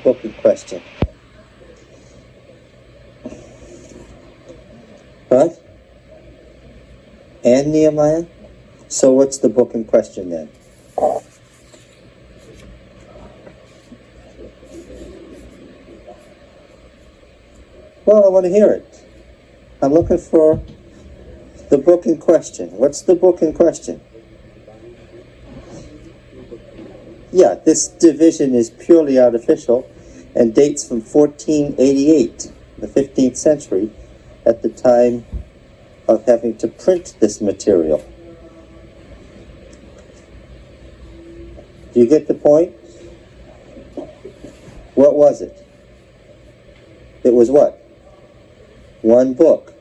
book in question? What? And Nehemiah? So what's the book in question then? Well, I want to hear it. I'm looking for the book in question. What's the book in question? Yeah, this division is purely artificial and dates from 1488, the 15th century, at the time of having to print this material. Do you get the point? What was it? It was what? One book.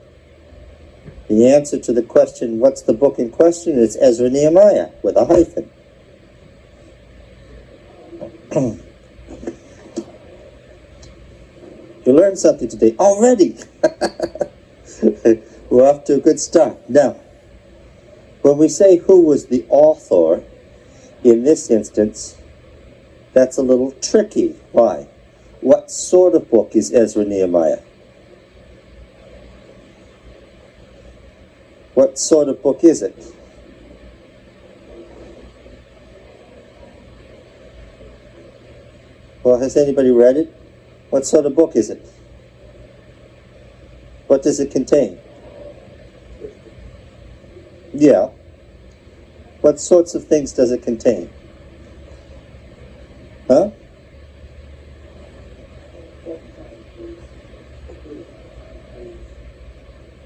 The answer to the question, what's the book in question, is Ezra Nehemiah, with a hyphen. You learned something today already. We're off to a good start. Now, when we say who was the author, in this instance, that's a little tricky. Why? What sort of book is Ezra Nehemiah? What sort of book is it? Well, has anybody read it? What sort of book is it? What does it contain? Yeah. What sorts of things does it contain? Huh?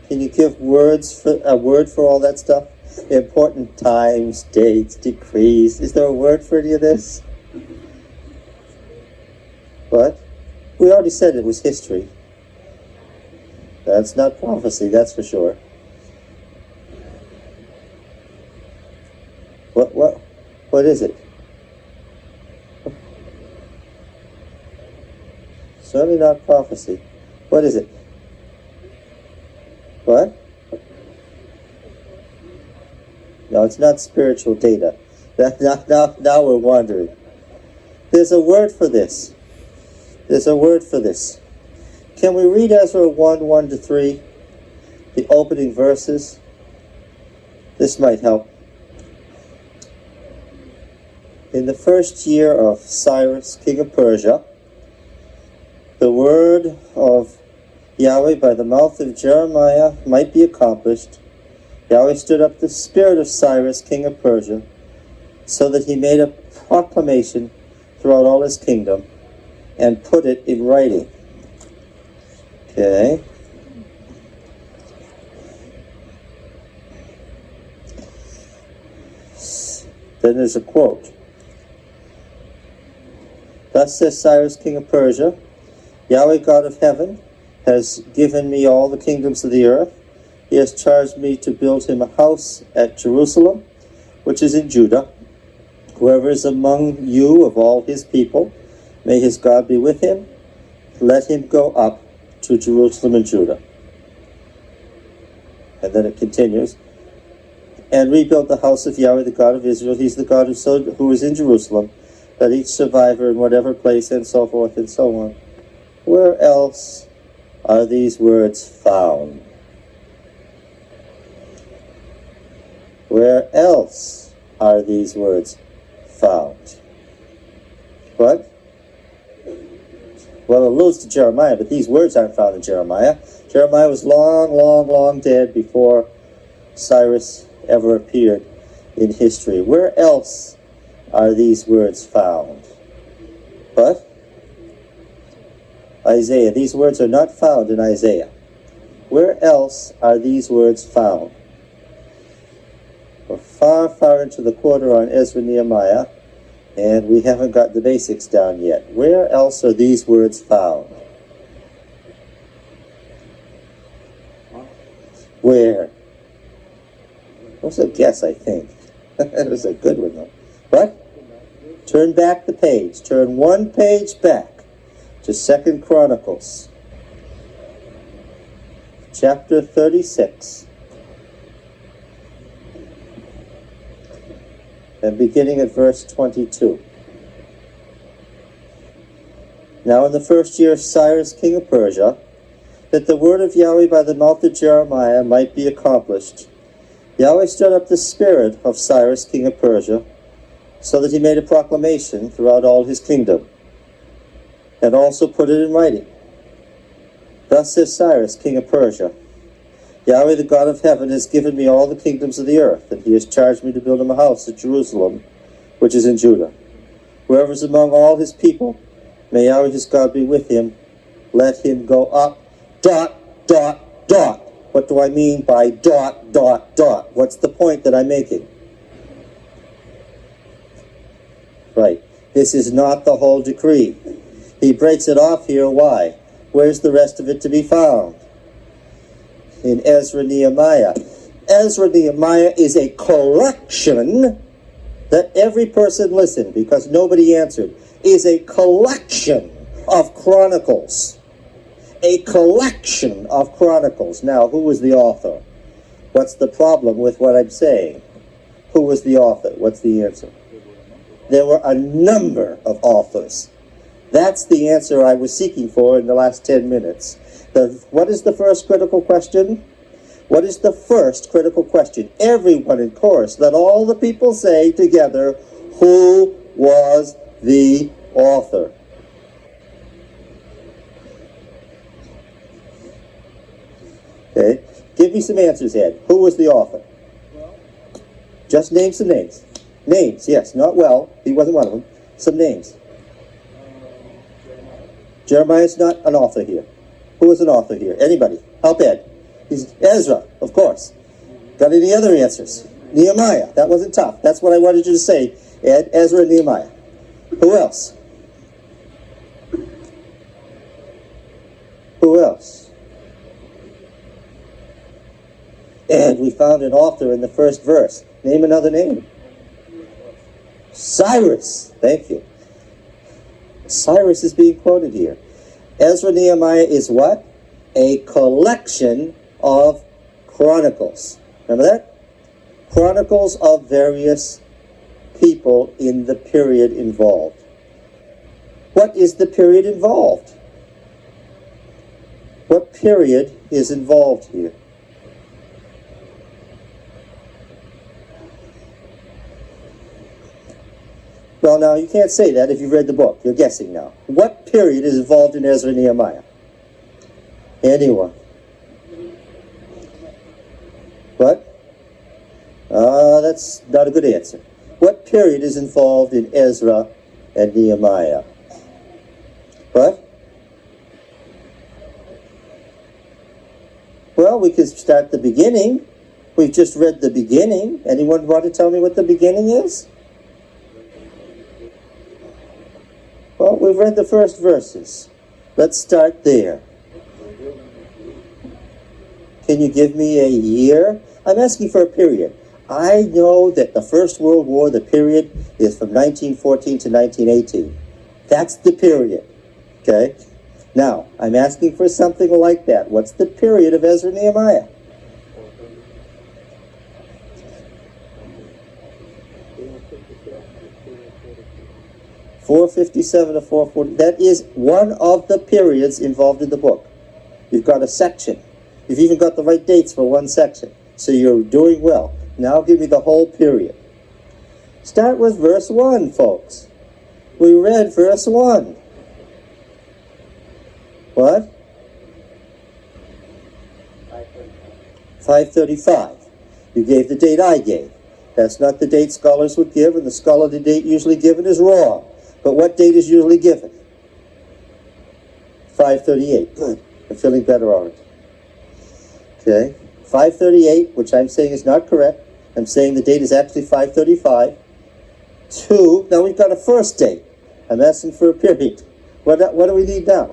Can you give a word for all that stuff? Important times, dates, decrees. Is there a word for any of this? What? We already said it was history. That's not prophecy, that's for sure. What is it? Certainly not prophecy. What is it? What? No, it's not spiritual data. Now we're wandering. There's a word for this. There's a word for this. Can we read Ezra 1:1-3? The opening verses? This might help. In the first year of Cyrus, king of Persia, the word of Yahweh by the mouth of Jeremiah might be accomplished. Yahweh stirred up the spirit of Cyrus, king of Persia, so that he made a proclamation throughout all his kingdom and put it in writing. Okay. Then there's a quote. Thus says Cyrus, king of Persia, Yahweh God of heaven has given me all the kingdoms of the earth. He has charged me to build him a house at Jerusalem, which is in Judah. Whoever is among you of all his people, may his God be with him. Let him go up to Jerusalem and Judah. And then it continues. And rebuild the house of Yahweh, the God of Israel. He's the God who is in Jerusalem. Let each survivor in whatever place, and so forth and so on. Where else are these words found? Where else are these words found? What? Well, it alludes to Jeremiah, but these words aren't found in Jeremiah. Jeremiah was long dead before Cyrus ever appeared in history. Where else are these words found? What? Isaiah. These words are not found in Isaiah. Where else are these words found? We're far into the quarter on Ezra Nehemiah, and we haven't got the basics down yet. Where else are these words found? Where? That was a guess, I think. That was a good one, though. What? Turn back the page. Turn one page back to 2 Chronicles, chapter 36. And beginning at verse 22. Now in the first year of Cyrus, king of Persia, that the word of Yahweh by the mouth of Jeremiah might be accomplished, Yahweh stirred up the spirit of Cyrus, king of Persia, so that he made a proclamation throughout all his kingdom, and also put it in writing. Thus says Cyrus, king of Persia, Yahweh, the God of heaven, has given me all the kingdoms of the earth, and he has charged me to build him a house at Jerusalem, which is in Judah. Whoever is among all his people, may Yahweh his God be with him. Let him go up, ... What do I mean by ... What's the point that I'm making? Right. This is not the whole decree. He breaks it off here. Why? Where's the rest of it to be found? In Ezra, Nehemiah. Ezra, Nehemiah is a collection that every person, listen, because nobody answered, is a collection of Chronicles. A collection of Chronicles. Now, who was the author? What's the problem with what I'm saying? Who was the author? What's the answer? There were a number of authors. That's the answer I was seeking for in the last 10 minutes. What is the first critical question? What is the first critical question? Everyone in chorus, let all the people say together, who was the author? Okay, give me some answers, Ed. Who was the author? Just name some names. Names, yes, not well. He wasn't one of them. Some names. Jeremiah's not an author here. Who is an author here? Anybody? Help Ed. He's Ezra, of course. Got any other answers? Nehemiah. That wasn't tough. That's what I wanted you to say, Ed. Ezra and Nehemiah. Who else? Who else? And we found an author in the first verse. Name another name. Cyrus. Thank you. Cyrus is being quoted here. Ezra, Nehemiah is what? A collection of chronicles. Remember that? Chronicles of various people in the period involved. What is the period involved? What period is involved here? Well, now, you can't say that if you've read the book. You're guessing now. What period is involved in Ezra and Nehemiah? Anyone? What? That's not a good answer. What period is involved in Ezra and Nehemiah? What? Well, we could start the beginning. We've just read the beginning. Anyone want to tell me what the beginning is? Well, we've read the first verses. Let's start there. Can you give me a year? I'm asking for a period. I know that the First World War, the period, is from 1914 to 1918. That's the period. Okay? Now, I'm asking for something like that. What's the period of Ezra and Nehemiah? .457 to 440. That is one of the periods involved in the book. You've got a section. You've even got the right dates for one section. So you're doing well. Now give me the whole period. Start with verse 1, folks. We read verse 1. What? 535. You gave the date I gave. That's not the date scholars would give, and the scholarly date usually given is wrong. But what date is usually given? 538. Good. I'm feeling better already. Okay. 538, which I'm saying is not correct. I'm saying the date is actually 535. 2. Now we've got a first date. I'm asking for a period. What do we need now?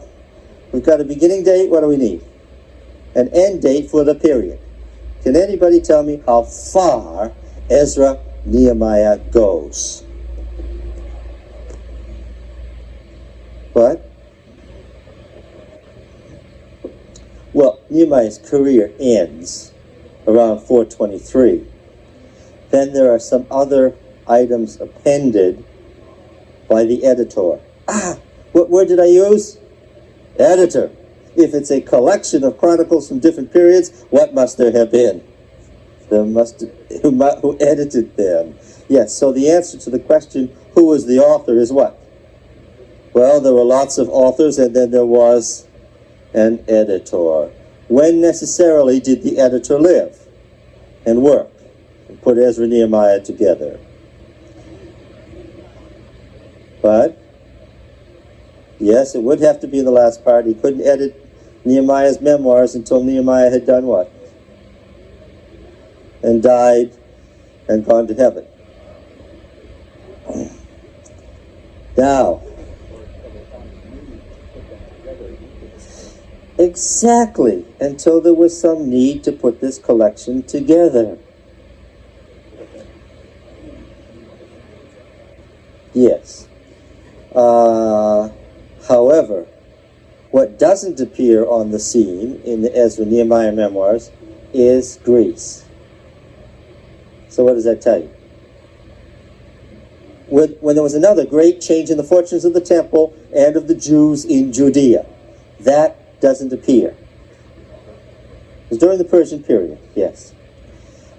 We've got a beginning date. What do we need? An end date for the period. Can anybody tell me how far Ezra Nehemiah goes? What? Well, Nehemiah's career ends around 423. Then there are some other items appended by the editor. What word did I use? Editor. If it's a collection of chronicles from different periods, what must there have been? Who edited them? Yes, so the answer to the question, who was the author, is what? Well, there were lots of authors, and then there was an editor. When necessarily did the editor live and work and put Ezra and Nehemiah together? But, yes, it would have to be in the last part. He couldn't edit Nehemiah's memoirs until Nehemiah had done what? And died and gone to heaven. Now, exactly, until there was some need to put this collection together. Yes. However, what doesn't appear on the scene in the Ezra and Nehemiah memoirs is Greece. So what does that tell you? When there was another great change in the fortunes of the temple and of the Jews in Judea, that doesn't appear. It was during the Persian period, yes.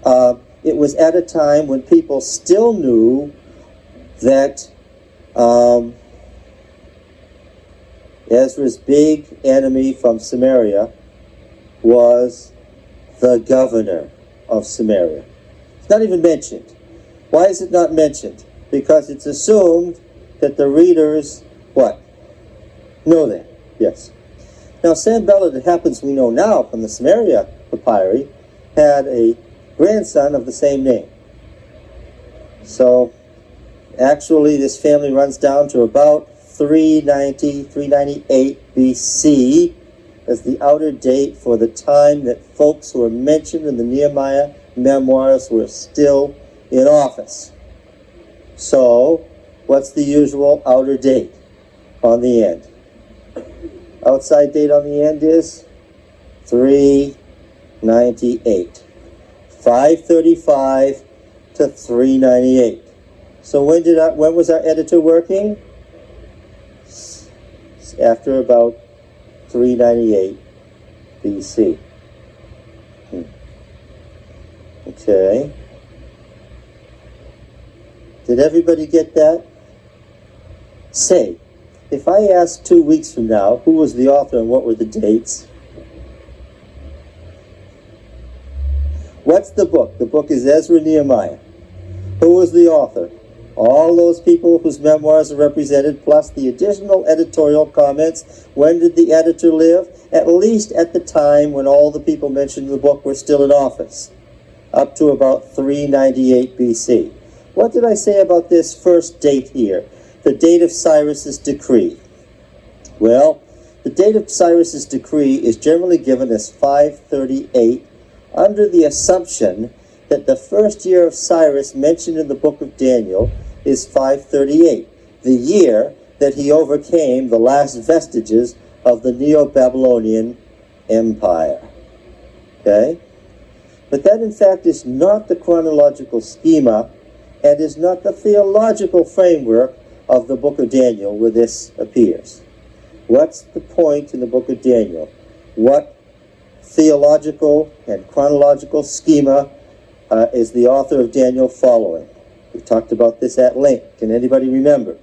It was at a time when people still knew that Ezra's big enemy from Samaria was the governor of Samaria. It's not even mentioned. Why is it not mentioned? Because it's assumed that the readers, what? Know that. Yes. Now, Sanballat, it happens we know now from the Samaria papyri, had a grandson of the same name. So, actually, this family runs down to about 390, 398 BC as the outer date for the time that folks who are mentioned in the Nehemiah memoirs were still in office. So, what's the usual outer date on the end? Outside date on the end is 398. 535 to 398. So when was our editor working? After about 398 BC. Okay. Did everybody get that? Say, if I ask 2 weeks from now, who was the author and what were the dates? What's the book? The book is Ezra and Nehemiah. Who was the author? All those people whose memoirs are represented, plus the additional editorial comments. When did the editor live? At least at the time when all the people mentioned in the book were still in office, up to about 398 BC. What did I say about this first date here? The date of Cyrus's decree. Well, the date of Cyrus's decree is generally given as 538 under the assumption that the first year of Cyrus mentioned in the book of Daniel is 538, the year that he overcame the last vestiges of the Neo-Babylonian Empire. Okay? But that, in fact, is not the chronological schema and is not the theological framework of the book of Daniel where this appears. What's the point in the book of Daniel? What theological and chronological schema is the author of Daniel following? We talked about this at length. Can anybody remember?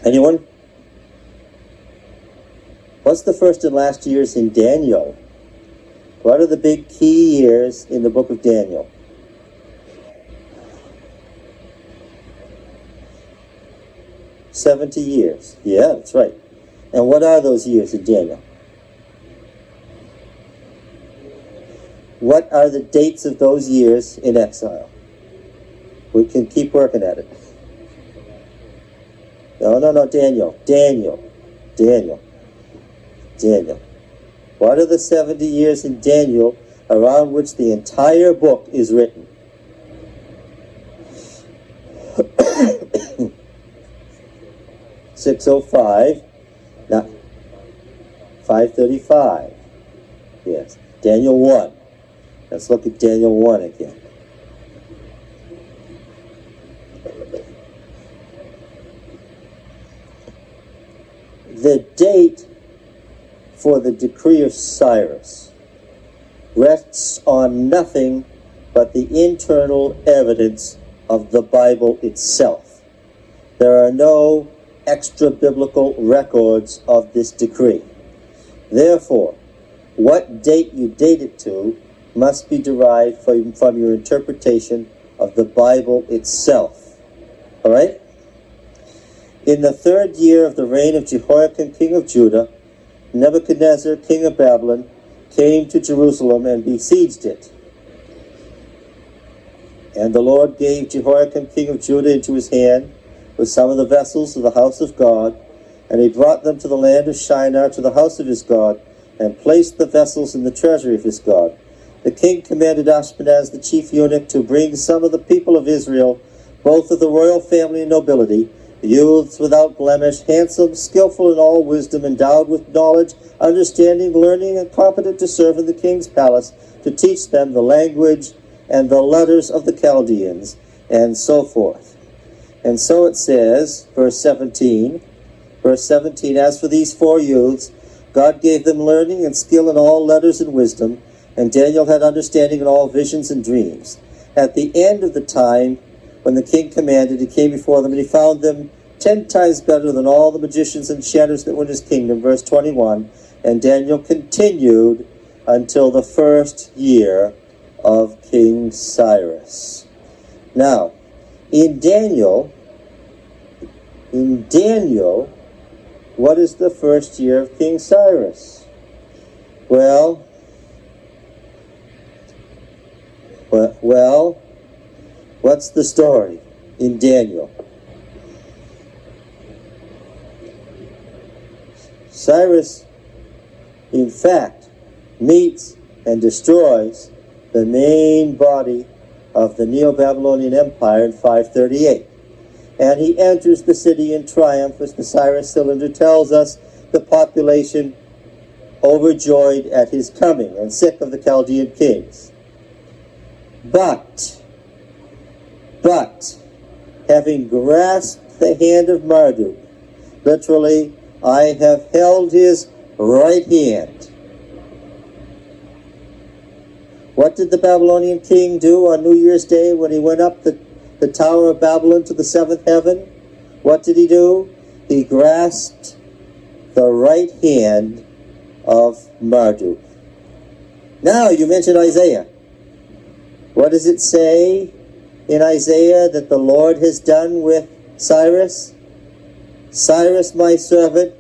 Anyone? What's the first and last years in Daniel? What are the big key years in the book of Daniel? "70 years. Yeah, that's right. And what are those years in Daniel? What are the dates of those years in exile? We can keep working at it. No, Daniel. What are the 70 years in Daniel around which the entire book is written? 605, not 535. Yes, Daniel 1. Let's look at Daniel 1 again. the date for the decree of Cyrus rests on nothing but the internal evidence of the Bible itself. There are no extra-biblical records of this decree. Therefore, what date you date it to must be derived from your interpretation of the Bible itself. All right? In the 3rd year of the reign of Jehoiakim, king of Judah, Nebuchadnezzar, king of Babylon, came to Jerusalem and besieged it. And the Lord gave Jehoiakim, king of Judah, into his hand with some of the vessels of the house of God, and he brought them to the land of Shinar, to the house of his God, and placed the vessels in the treasury of his God. The king commanded Ashpenaz, the chief eunuch, to bring some of the people of Israel, both of the royal family and nobility, youths without blemish, handsome, skillful in all wisdom, endowed with knowledge, understanding, learning, and competent to serve in the king's palace, to teach them the language and the letters of the Chaldeans, and so forth. And so it says, verse 17, as for these 4 youths, God gave them learning and skill in all letters and wisdom, and Daniel had understanding in all visions and dreams. At the end of the time, when the king commanded, he came before them, and he found them 10 times better than all the magicians and enchanters that were in his kingdom. Verse 21, and Daniel continued until the 1st year of King Cyrus. Now, in Daniel, what is the 1st year of King Cyrus? Well, what's the story in Daniel? Cyrus, in fact, meets and destroys the main body of the Neo-Babylonian Empire in 538. And he enters the city in triumph, as the Cyrus cylinder tells us, the population overjoyed at his coming and sick of the Chaldean kings. But, having grasped the hand of Marduk, literally, I have held his right hand. What did the Babylonian king do on New Year's Day when he went up the Tower of Babylon to the 7th heaven? What did he do? He grasped the right hand of Marduk. Now, you mentioned Isaiah. What does it say in Isaiah that the Lord has done with Cyrus? Cyrus, my servant,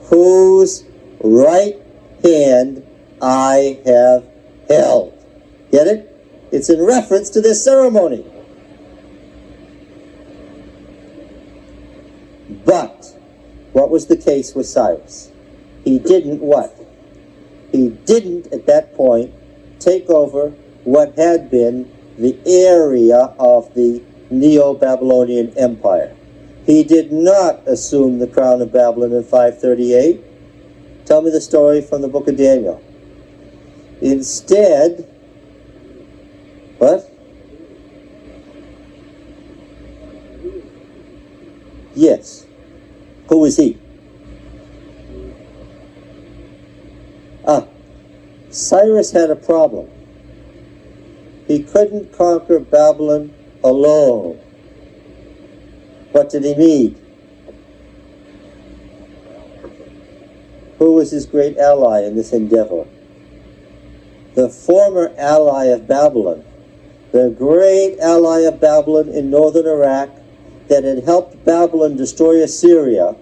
whose right hand I have held. Get it? It's in reference to this ceremony. But what was the case with Cyrus? He didn't what? He didn't at that point take over what had been the area of the Neo-Babylonian Empire. He did not assume the crown of Babylon in 538. Tell me the story from the book of Daniel. Instead, what? Yes. Who was he? Cyrus had a problem. He couldn't conquer Babylon alone. What did he need? Who was his great ally in this endeavor? The former ally of Babylon, the great ally of Babylon in northern Iraq that had helped Babylon destroy Assyria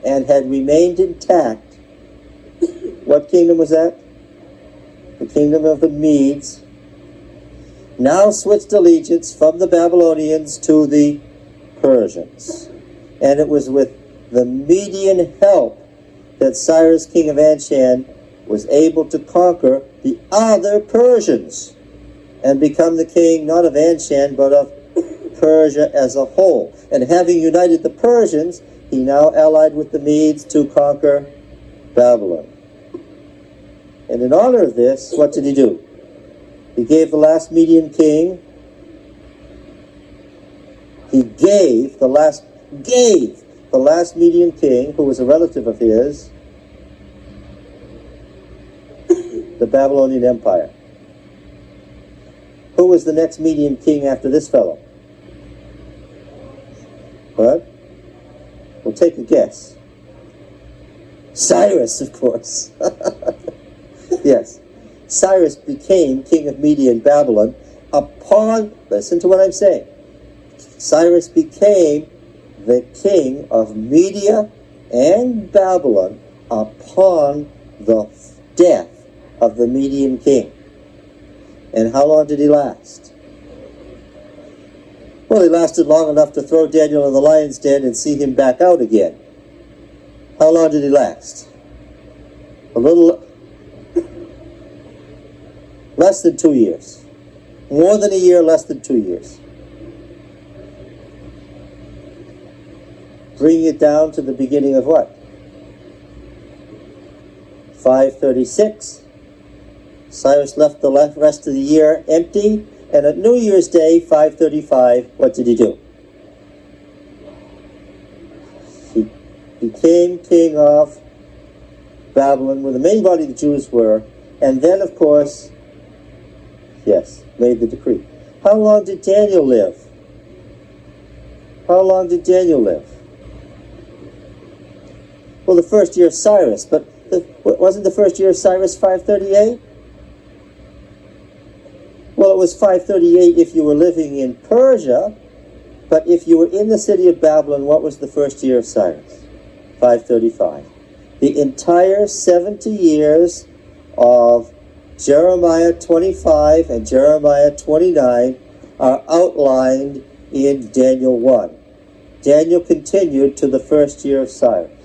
and had remained intact. What kingdom was that? The kingdom of the Medes. Now switched allegiance from the Babylonians to the Persians. And it was with the Median help that Cyrus, king of Anshan, was able to conquer the other Persians and become the king not of Anshan but of Persia as a whole. And having united the Persians, he now allied with the Medes to conquer Babylon. And in honor of this, what did he do? He gave the last Median king, gave the last Median king, who was a relative of his, the Babylonian Empire. Who was the next Median king after this fellow? What? Well, take a guess. Cyrus, of course. Yes. Cyrus became king of Media and Babylon upon, listen to what I'm saying, Cyrus became the king of Media and Babylon upon the death of the Median king. And how long did he last? Well, he lasted long enough to throw Daniel in the lion's den and see him back out again. How long did he last? A little less than 2 years. More than a year, less than 2 years. Bringing it down to the beginning of what? 536. Cyrus left the rest of the year empty, and at New Year's Day, 535, what did he do? He became king of Babylon, where the main body of the Jews were, and then, of course, yes, made the decree. How long did Daniel live? How long did Daniel live? Well, the first year of Cyrus, but wasn't the first year of Cyrus 538? Well, it was 538 if you were living in Persia, but if you were in the city of Babylon, what was the first year of Cyrus? 535. The entire 70 years of Jeremiah 25 and Jeremiah 29 are outlined in Daniel 1. Daniel continued to the first year of Cyrus.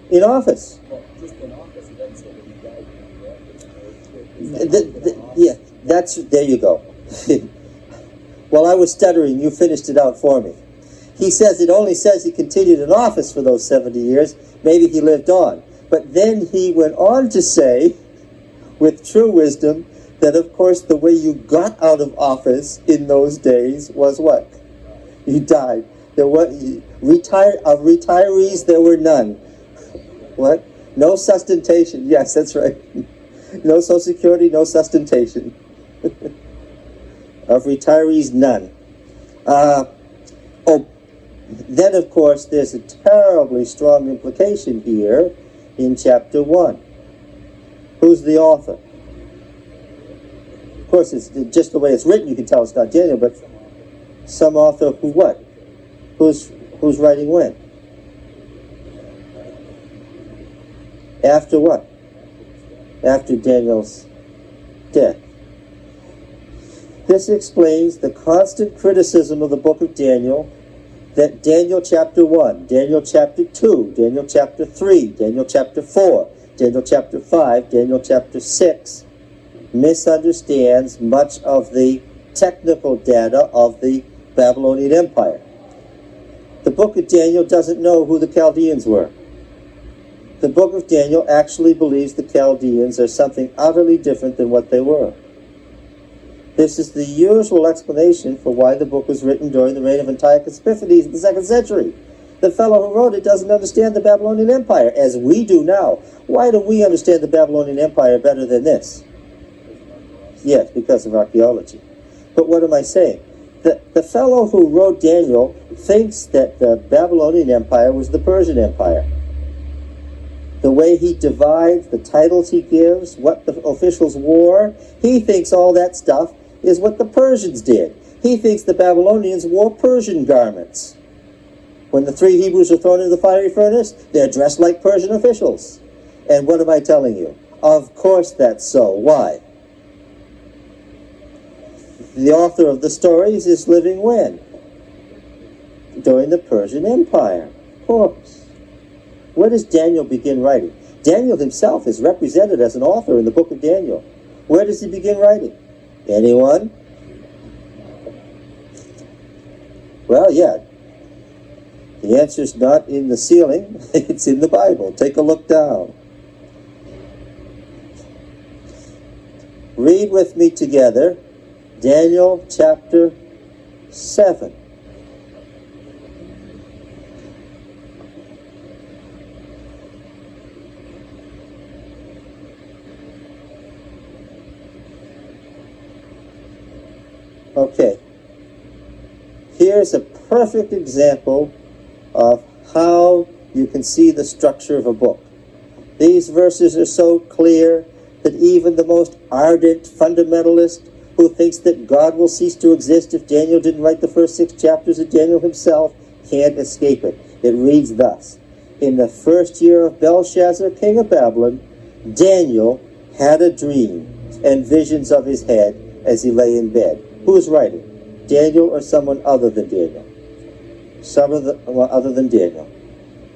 In office. Just in office, it doesn't say that he died. Yeah, there you go. While I was stuttering, you finished it out for me. He says, it only says he continued in office for those 70 years. Maybe he lived on. But then he went on to say, with true wisdom, that of course the way you got out of office in those days was what? You died. There were retirees, there were none. What? No sustentation. Yes, that's right. No Social Security, no sustentation. Of retirees, none. Then of course there's a terribly strong implication here in chapter 1. Who's the author? Of course, it's just the way it's written, you can tell it's not Daniel, but some author who what? Who's writing when? After what? After Daniel's death. This explains the constant criticism of the book of Daniel, that Daniel chapter 1, Daniel chapter 2, Daniel chapter 3, Daniel chapter 4, Daniel chapter 5, Daniel chapter 6 misunderstands much of the technical data of the Babylonian Empire. The book of Daniel doesn't know who the Chaldeans were. The book of Daniel actually believes the Chaldeans are something utterly different than what they were. This is the usual explanation for why the book was written during the reign of Antiochus Epiphanes in the 2nd century. The fellow who wrote it doesn't understand the Babylonian Empire, as we do now. Why do we understand the Babylonian Empire better than this? Yes, because of archaeology. But what am I saying? The fellow who wrote Daniel thinks that the Babylonian Empire was the Persian Empire. The way he divides, the titles he gives, what the officials wore, he thinks all that stuff is what the Persians did. He thinks the Babylonians wore Persian garments. When the 3 Hebrews are thrown into the fiery furnace, they're dressed like Persian officials. And what am I telling you? Of course that's so. Why? The author of the stories is living when? During the Persian Empire. Of course. Where does Daniel begin writing? Daniel himself is represented as an author in the book of Daniel. Where does he begin writing? Anyone? Well, yeah. The answer's not in the ceiling. It's in the Bible. Take a look down. Read with me together Daniel chapter 7. Okay. Here's a perfect example of how you can see the structure of a book. These verses are so clear that even the most ardent fundamentalist who thinks that God will cease to exist if Daniel didn't write the first 6 chapters of Daniel himself can't escape it. It reads thus: in the first year of Belshazzar, king of Babylon, Daniel had a dream and visions of his head as he lay in bed. Who is writing? Daniel or someone other than Daniel? Other than Daniel.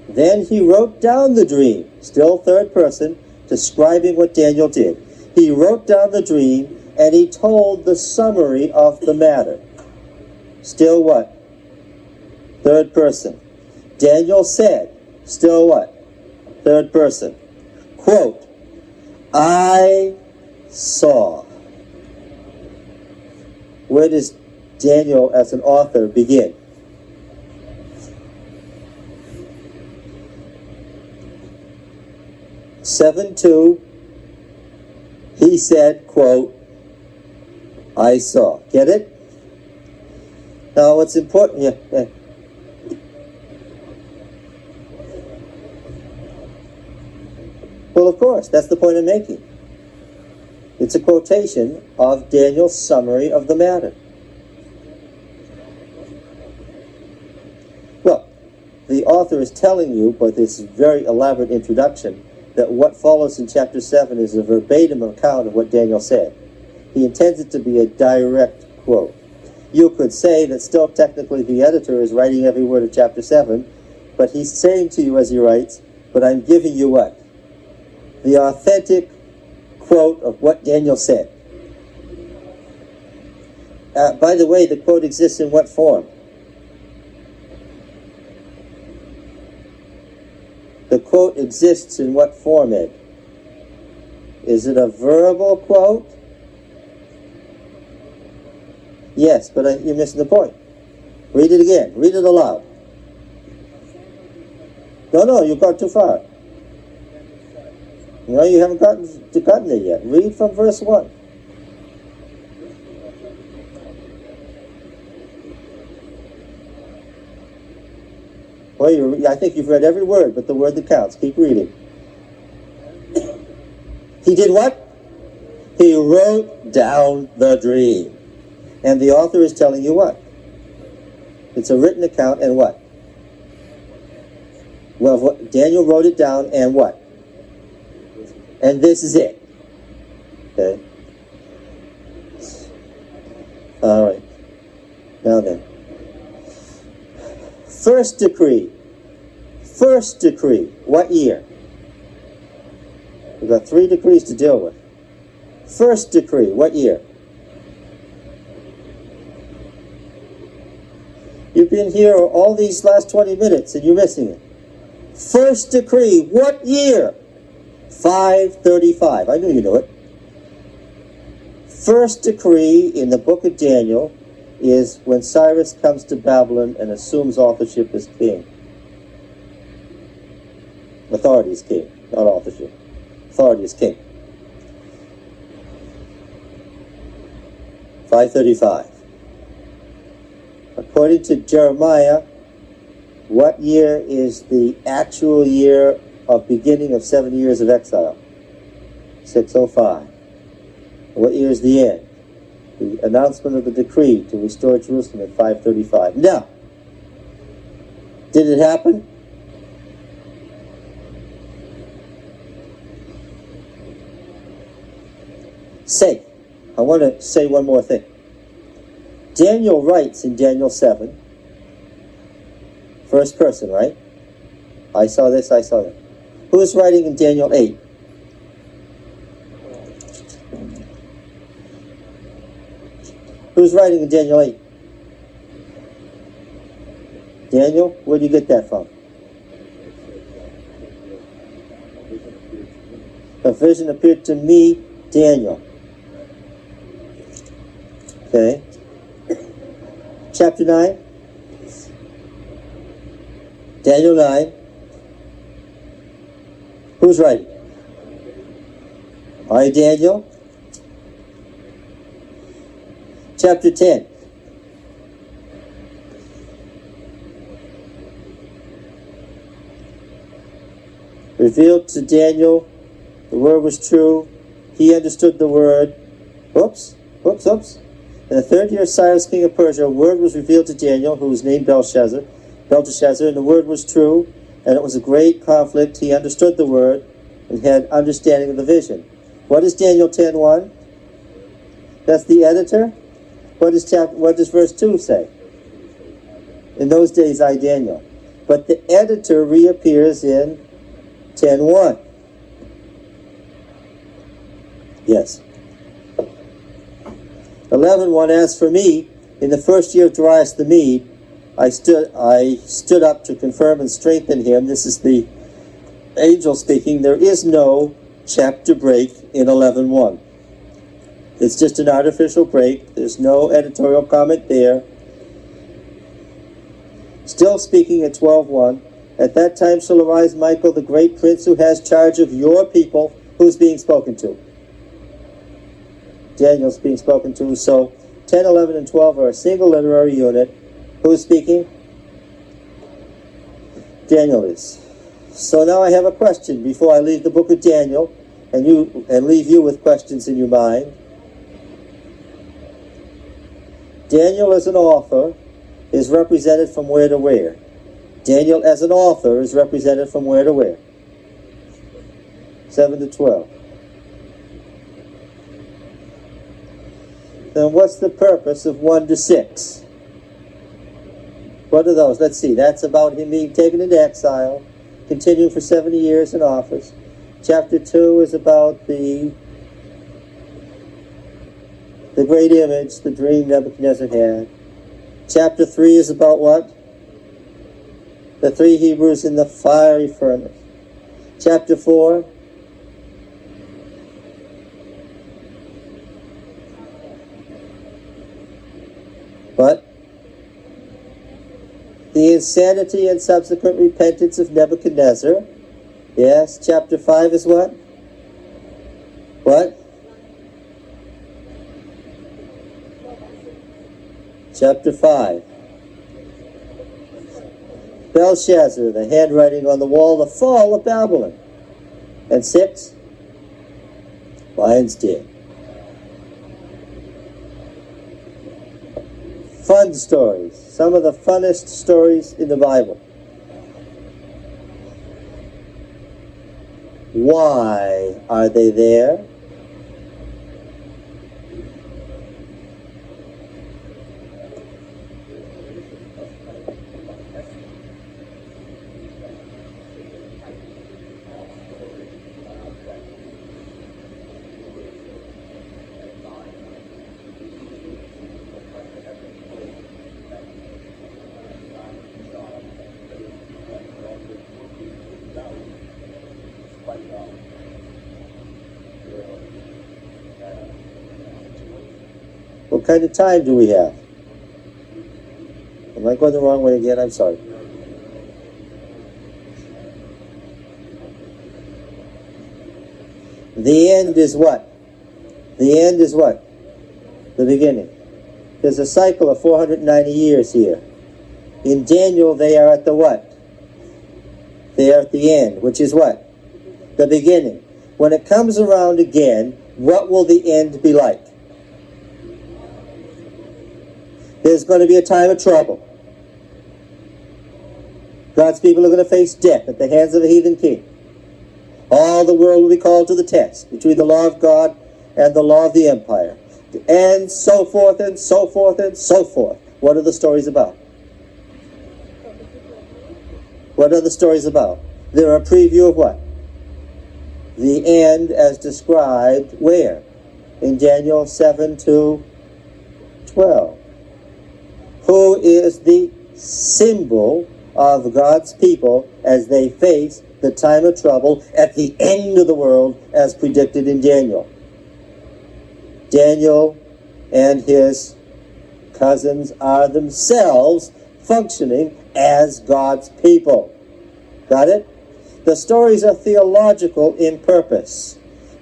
Then he wrote down the dream, still third person, describing what Daniel did. He wrote down the dream and he told the summary of the matter. Still what? Third person. Daniel said, still what? Third person. Quote, I saw. Where does Daniel as an author begin? Seven two. He said, quote, I saw. Get it? Now what's important, yeah. Well, of course, that's the point I'm making. It's a quotation of Daniel's summary of the matter. Well, the author is telling you, by this very elaborate introduction, that what follows in chapter 7 is a verbatim account of what Daniel said. He intends it to be a direct quote. You could say that still technically the editor is writing every word of chapter 7, but he's saying to you as he writes, but I'm giving you what? The authentic quote of what Daniel said. By the way, the quote exists in what form? The quote exists in what form, Ed? Is it a verbal quote? Yes, but you're missing the point. Read it again. Read it aloud. No, you've gone too far. No, you haven't gotten there yet. Read from verse 1. Well, I think you've read every word, but the word that counts. Keep reading. He did what? He wrote down the dream. And the author is telling you what? It's a written account, and what? Well, Daniel wrote it down, and what? And this is it. Okay? All right. Now then. First decree. First decree. What year? We've got 3 decrees to deal with. First decree. What year? You've been here all these last 20 minutes and you're missing it. First decree. What year? 535. I knew you knew it. First decree in the book of Daniel is when Cyrus comes to Babylon and assumes authorship as king. Authority is king, not authorship. Authority is king. 535. According to Jeremiah, what year is the actual year of beginning of 70 years of exile? 605. What year is the end? The announcement of the decree to restore Jerusalem at 535. Now, did it happen? I want to say one more thing. Daniel writes in Daniel 7, first person, right? I saw this, I saw that. Who is writing in Daniel 8? Who's writing in Daniel 8? Daniel, where do you get that from? A vision appeared to me, Daniel. Okay. Chapter 9. Daniel 9. Who's writing? Daniel. chapter 10. Revealed to Daniel, the word was true. He understood the word. Oops. In the third year of Cyrus, king of Persia, a word was revealed to Daniel, who was named Belteshazzar, and the word was true, and it was a great conflict. He understood the word and had understanding of the vision. What is Daniel 10:1? That's the editor. What does verse 2 say? In those days, I, Daniel. But the editor reappears in 10:1. Yes. 11:1. As for me, in the first year of Darius the Mede, I stood up to confirm and strengthen him. This is the angel speaking. There is no chapter break in 11:1. It's just an artificial break. There's no editorial comment there. Still speaking at 12:1. At that time shall arise Michael, the great prince who has charge of your people. Who's being spoken to? Daniel's being spoken to. So 10, 11, and 12 are a single literary unit. Who's speaking? Daniel is. So now I have a question before I leave the book of Daniel and leave you with questions in your mind. Daniel as an author is represented from where to where? Daniel as an author is represented from where to where? 7 to 12. Then what's the purpose of 1 to 6? What are those? Let's see. That's about him being taken into exile, continuing for 70 years in office. Chapter 2 is about the great image, the dream Nebuchadnezzar had. Chapter 3 is about what? The 3 Hebrews in the fiery furnace. Chapter 4. What? The insanity and subsequent repentance of Nebuchadnezzar. Yes. Chapter 5 is what? What? Chapter 5. Belshazzar, the handwriting on the wall, the fall of Babylon. And 6? Lion's Den. Fun stories. Some of the funnest stories in the Bible. Why are they there? What kind of time do we have? Am I going the wrong way again? I'm sorry. The end is what? The end is what? The beginning. There's a cycle of 490 years here. In Daniel, they are at the what? They are at the end, which is what? The beginning. When it comes around again, what will the end be like? There's going to be a time of trouble. God's people are going to face death at the hands of a heathen king. All the world will be called to the test between the law of God and the law of the empire. And so forth and so forth and so forth. What are the stories about? What are the stories about? They're a preview of what? The end as described where? In Daniel 7 to 12. Who is the symbol of God's people as they face the time of trouble at the end of the world as predicted in Daniel? Daniel and his cousins are themselves functioning as God's people. Got it? The stories are theological in purpose.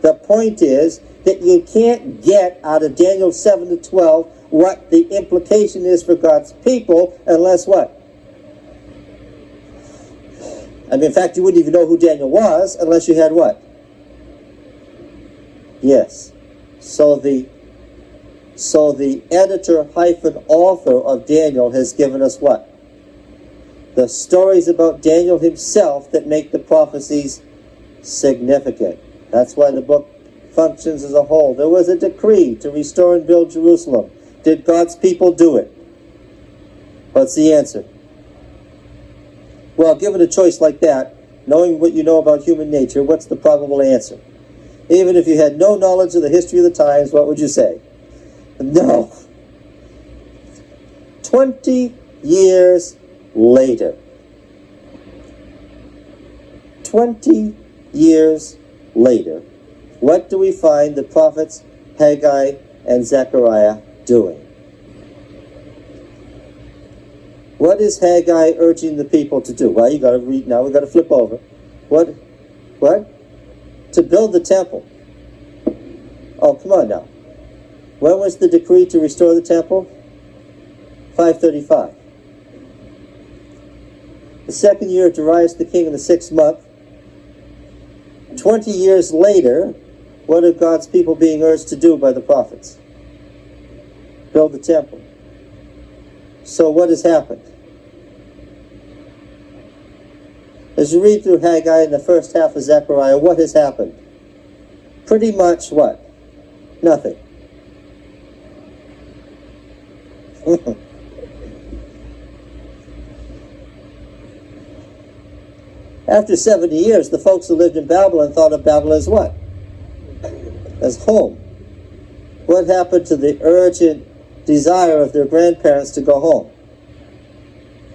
The point is that you can't get out of Daniel 7 to 12 what the implication is for God's people unless what? I mean, in fact, you wouldn't even know who Daniel was unless you had what? Yes. So the editor-author of Daniel has given us what? The stories about Daniel himself that make the prophecies significant. That's why the book functions as a whole. There was a decree to restore and build Jerusalem. Did God's people do it? What's the answer? Well, given a choice like that, knowing what you know about human nature, what's the probable answer? Even if you had no knowledge of the history of the times, what would you say? No. 20 years later. 20 years later, what do we find the prophets Haggai and Zechariah doing? What is Haggai urging the people to do? Well, you got to read now. We've got to flip over. What? To build the temple. Oh, come on now. When was the decree to restore the temple? 535. The second year of Darius the king in the 6th month. 20 years later, what are God's people being urged to do by the prophets? Build the temple. So what has happened? As you read through Haggai in the first half of Zechariah, what has happened? Pretty much what? Nothing. After 70 years, the folks who lived in Babylon thought of Babylon as what? As home. What happened to the urgent desire of their grandparents to go home?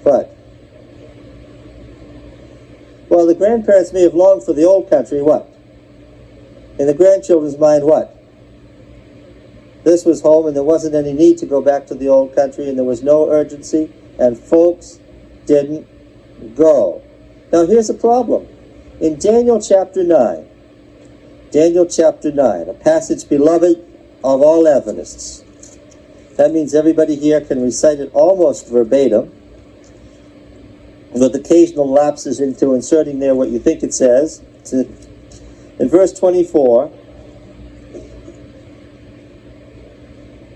What? Well, the grandparents may have longed for the old country, what? In the grandchildren's mind, what? This was home and there wasn't any need to go back to the old country and there was no urgency and folks didn't go. Now here's a problem. In Daniel chapter 9, a passage beloved of all Adventists. That means everybody here can recite it almost verbatim, with occasional lapses into inserting there what you think it says. In verse 24,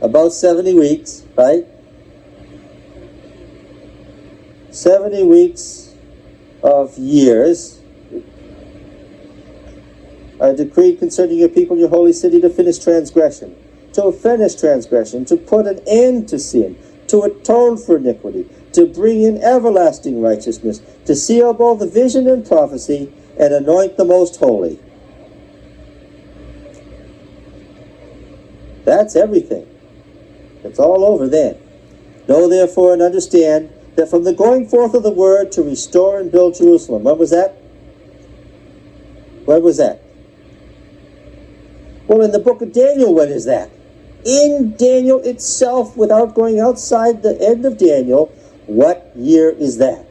about 70 weeks, right? 70 weeks of years are decreed concerning your people, your holy city, to finish transgression, to put an end to sin, to atone for iniquity, to bring in everlasting righteousness, to seal both the vision and prophecy, and anoint the most holy. That's everything. It's all over then. Know therefore and understand that from the going forth of the word to restore and build Jerusalem. When was that? When was that? Well, in the book of Daniel, when is that? In Daniel itself, without going outside the end of Daniel, what year is that?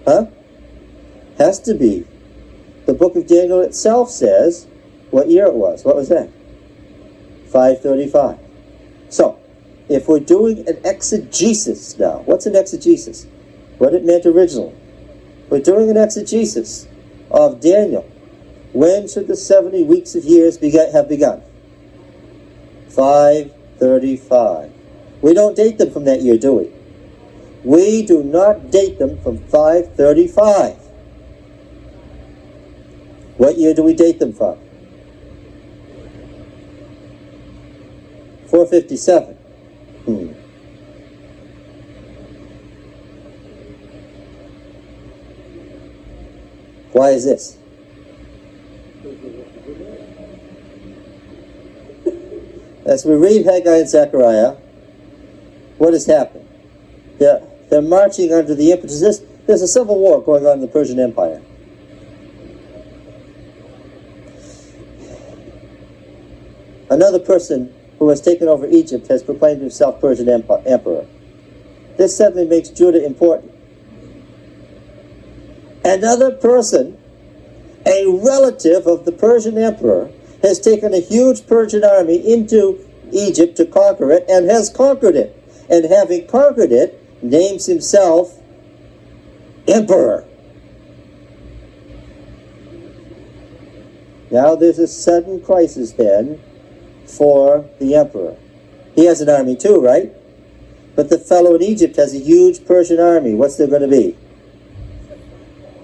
Huh? Has to be. The book of Daniel itself says what year it was. What was that? 535. So, if we're doing an exegesis now, what's an exegesis? What it meant originally. We're doing an exegesis of Daniel. When should the 70 weeks of years have begun? 535. We don't date them from that year, do we? We do not date them from 535. What year do we date them from? 457. Why is this? As we read Haggai and Zechariah, what has happened? They're marching under the impetus. There's a civil war going on in the Persian Empire. Another person who has taken over Egypt has proclaimed himself Persian emperor. This suddenly makes Judah important. Another person a relative of the Persian emperor, has taken a huge Persian army into Egypt to conquer it, and has conquered it. And having conquered it, names himself emperor. Now there's a sudden crisis then for the emperor. He has an army too, right? But the fellow in Egypt has a huge Persian army. What's there going to be?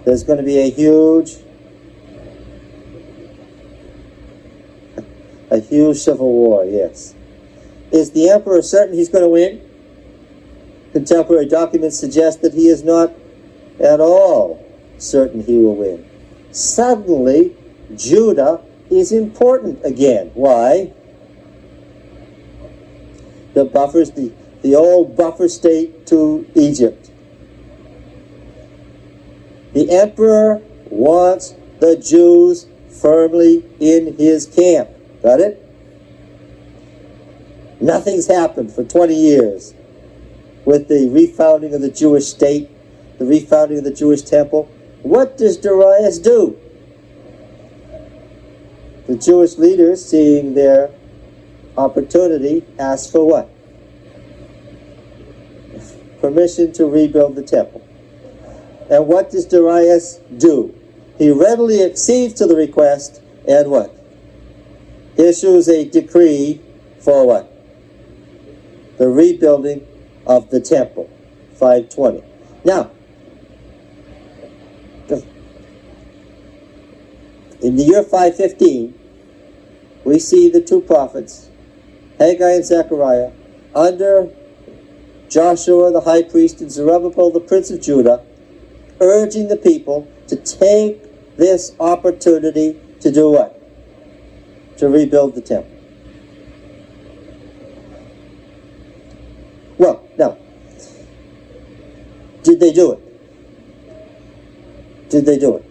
There's going to be a huge civil war, yes. Is the emperor certain he's going to win? Contemporary documents suggest that he is not at all certain he will win. Suddenly, Judah is important again. Why? The buffers, the old buffer state to Egypt. The emperor wants the Jews firmly in his camp. Got it? Nothing's happened for 20 years with the refounding of the Jewish state, the refounding of the Jewish temple. What does Darius do? The Jewish leaders, seeing their opportunity, ask for what? Permission to rebuild the temple. And what does Darius do? He readily accedes to the request and what? Issues a decree for what? The rebuilding of the temple. 520. Now, in the year 515, we see the two prophets, Haggai and Zechariah, under Joshua the high priest and Zerubbabel the prince of Judah, urging the people to take this opportunity to do what? To rebuild the temple. Well, now, did they do it? Did they do it?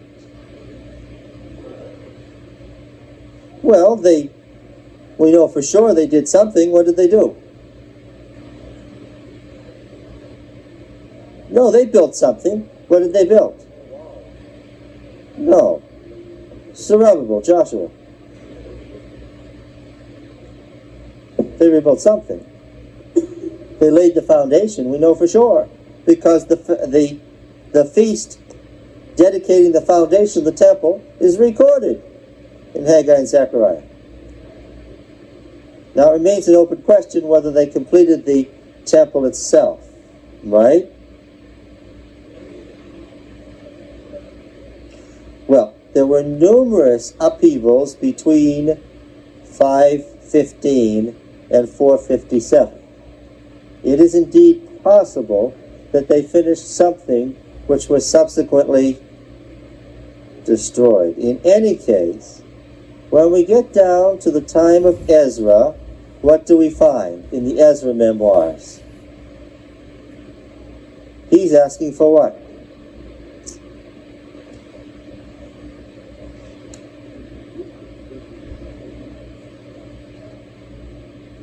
Well, we know for sure they did something. What did they do? No, they built something. What did they build? No. Zerubbabel, Joshua. They rebuilt something. They laid the foundation, we know for sure, because the feast dedicating the foundation of the temple is recorded in Haggai and Zechariah. Now it remains an open question whether they completed the temple itself, right? Well, there were numerous upheavals between 515 and 457. It is indeed possible that they finished something which was subsequently destroyed. In any case, when we get down to the time of Ezra, what do we find in the Ezra memoirs? He's asking for what?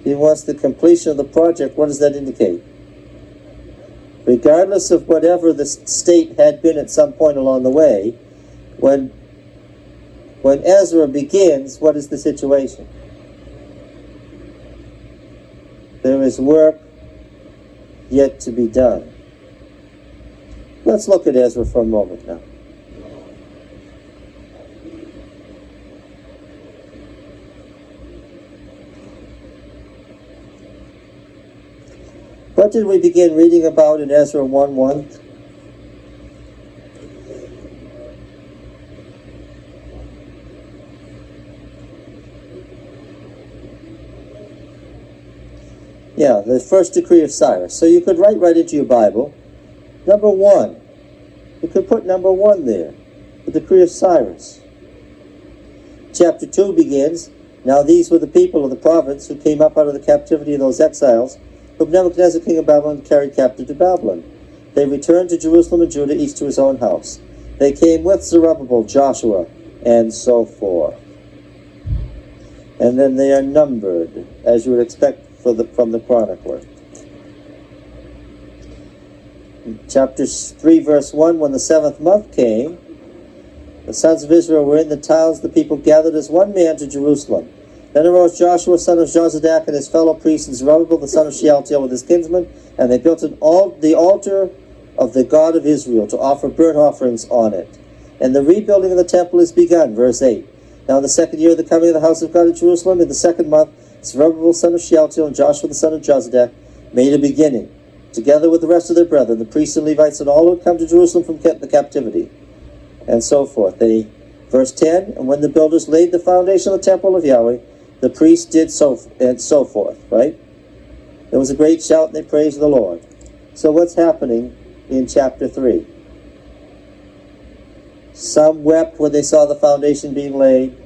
He wants the completion of the project. What does that indicate? Regardless of whatever the state had been at some point along the way, when Ezra begins, what is the situation? There is work yet to be done. Let's look at Ezra for a moment now. What did we begin reading about in Ezra 1:1? Yeah, the first decree of Cyrus. So you could write right into your Bible, number 1. You could put number 1 there, the decree of Cyrus. Chapter 2 begins, now these were the people of the province who came up out of the captivity of those exiles, whom Nebuchadnezzar king of Babylon carried captive to Babylon. They returned to Jerusalem and Judah, each to his own house. They came with Zerubbabel, Joshua, and so forth. And then they are numbered, as you would expect from the chronicler. In chapter 3, verse 1, when the 7th month came, The sons of Israel were in the towns. The people gathered as one man to Jerusalem. Then arose Joshua, son of Jozadak, and his fellow priests, and Zerubbabel, the son of Shealtiel, with his kinsmen, and they built the altar of the God of Israel to offer burnt offerings on it. And the rebuilding of the temple is begun. Verse 8. Now in the second year of the coming of the house of God at Jerusalem, in the second month, Zerubbabel, son of Shealtiel, and Joshua, the son of Jozadak, made a beginning, together with the rest of their brethren, the priests and Levites, and all who had come to Jerusalem from the captivity, and so forth. Verse 10, and when the builders laid the foundation of the temple of Yahweh, the priests did so, and so forth, right? There was a great shout, and they praised the Lord. So what's happening in chapter 3? Some wept when they saw the foundation being laid.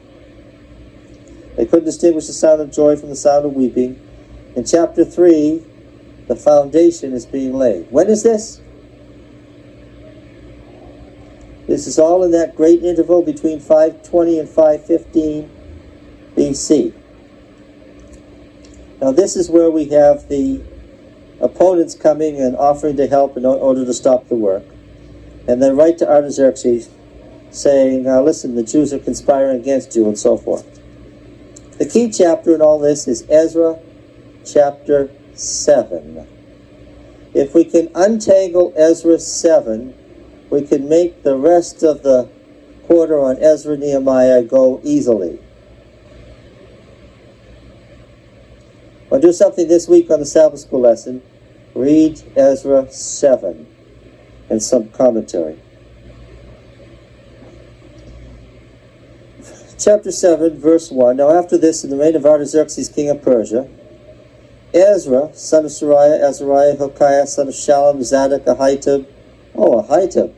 They couldn't distinguish the sound of joy from the sound of weeping. In chapter 3, the foundation is being laid. When is this? This is all in that great interval between 520 and 515 BC. Now this is where we have the opponents coming and offering to help in order to stop the work. And then write to Artaxerxes saying, listen, the Jews are conspiring against you, and so forth. The key chapter in all this is Ezra chapter 7. If we can untangle Ezra 7, we can make the rest of the quarter on Ezra and Nehemiah go easily. I'll do something this week on the Sabbath School lesson. Read Ezra 7 and some commentary. Chapter 7, verse 1. Now after this, in the reign of Artaxerxes, king of Persia, Ezra, son of Sariah, Azariah, Hilkiah, son of Shallum, Zadok, Ahitub. Oh, Ahitub.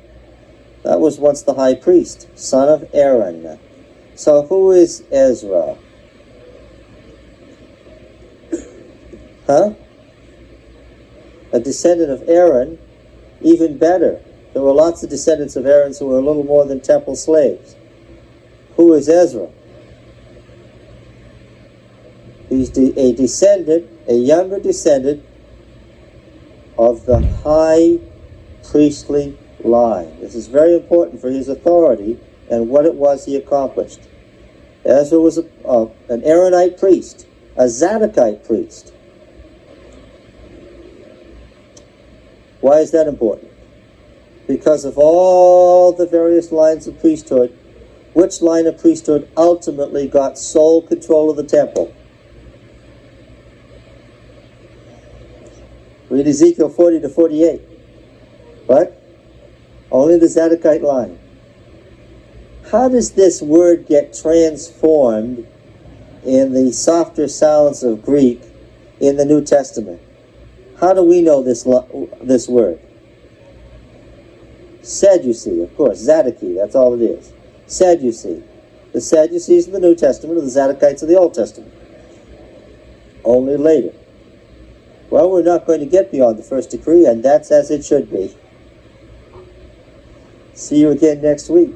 That was once the high priest, son of Aaron. So who is Ezra? A descendant of Aaron? Even better. There were lots of descendants of Aaron who were a little more than temple slaves. Who is Ezra? He's a descendant, a younger descendant of the high priestly line. This is very important for his authority and what it was he accomplished. Ezra was an Aaronite priest, a Zadokite priest. Why is that important? Because of all the various lines of priesthood, which line of priesthood ultimately got sole control of the temple? Read Ezekiel 40 to 48. What? Only the Zadokite line. How does this word get transformed in the softer sounds of Greek in the New Testament? How do we know this word? Sadducee, of course. Zadoki, that's all it is. Sadducee. The Sadducees in the New Testament are the Zadokites of the Old Testament. Only later. Well, we're not going to get beyond the first decree, and that's as it should be. See you again next week.